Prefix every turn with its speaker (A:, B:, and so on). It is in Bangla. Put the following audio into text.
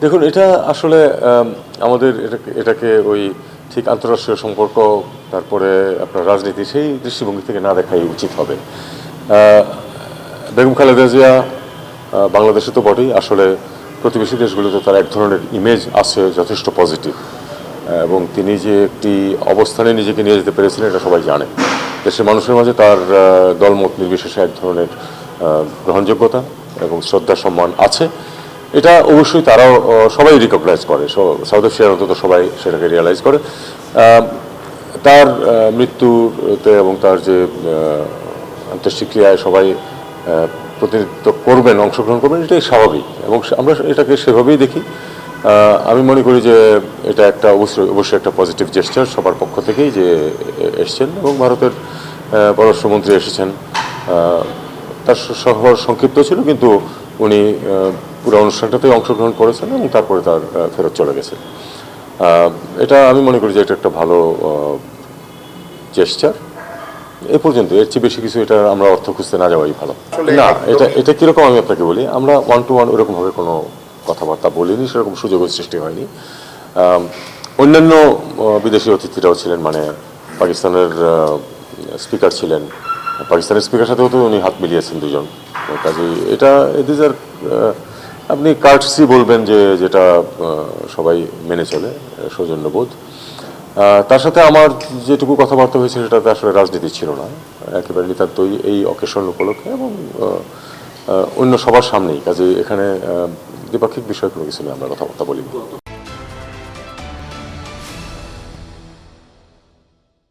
A: দেখুন, এটা আসলে আমাদের এটাকে ওই ঠিক আন্তঃরাষ্ট্রীয় সম্পর্ক, তারপরে আপনার রাজনীতি, সেই দৃষ্টিভঙ্গি থেকে না দেখাই উচিত হবে। বেগম খালেদা জিয়া বাংলাদেশে তো বটেই, আসলে প্রতিবেশী দেশগুলোতে তার এক ধরনের ইমেজ আছে যথেষ্ট পজিটিভ, এবং তিনি যে একটি অবস্থানে নিজেকে নিয়ে যেতে পেরেছিলেন এটা সবাই জানে। দেশের মানুষের মাঝে তার দলমত নির্বিশেষে এক ধরনের গ্রহণযোগ্যতা এবং শ্রদ্ধা সম্মান আছে। এটা অবশ্যই তারাও সবাই রিকগনাইজ করে, সাউথ এশিয়ার অন্তত সবাই সেটাকে রিয়েলাইজ করে। তার মৃত্যুতে এবং তার যে অন্ত্যেষ্টিক্রিয়ায় সবাই প্রতিনিধিত্ব করবেন, অংশগ্রহণ করবেন, এটাই স্বাভাবিক এবং আমরা এটাকে সেভাবেই দেখি। আমি মনে করি যে এটা একটা অবশ্যই একটা পজিটিভ জেস্টার সবার পক্ষ থেকেই যে এসছেন, এবং ভারতের পররাষ্ট্রমন্ত্রী এসেছেন। তার সফর সংক্ষিপ্ত ছিল, কিন্তু উনি পুরো অনুষ্ঠানটাতেই অংশগ্রহণ করেছেন এবং তারপরে তার ফেরত চলে গেছেন। এটা আমি মনে করি যে এটা একটা ভালো জেস্টার। এ পর্যন্ত, এর চেয়ে বেশি কিছু এটা আমরা অর্থ খুঁজতে না যাওয়াই ভালো। না, এটা কিরকম আমি আপনাকে বলি, আমরা 1 to 1 ওরকমভাবে কোনো কথাবার্তা বলিনি, সেরকম সুযোগের সৃষ্টি হয়নি। অন্যান্য বিদেশি অতিথিরাও ছিলেন, মানে পাকিস্তানের স্পিকার ছিলেন, পাকিস্তানের স্পিকারের সাথেও তো উনি হাত মিলিয়েছেন দুজন। কাজেই এটা দিস আর আপনি কার্টসি বলবেন যে যেটা সবাই মেনে চলে, সৌজন্যবোধ। তার সাথে আমার যেটুকু কথাবার্তা হয়েছে সেটাতে আসলে রাজনীতি ছিল না, একেবারে নিতান্তই এই অকেশন উপলক্ষে এবং অন্য সবার সামনেই। কাজে এখানে দ্বিপাক্ষিক বিষয় কোনো কিছু নিয়ে আমরা কথাবার্তা বলি।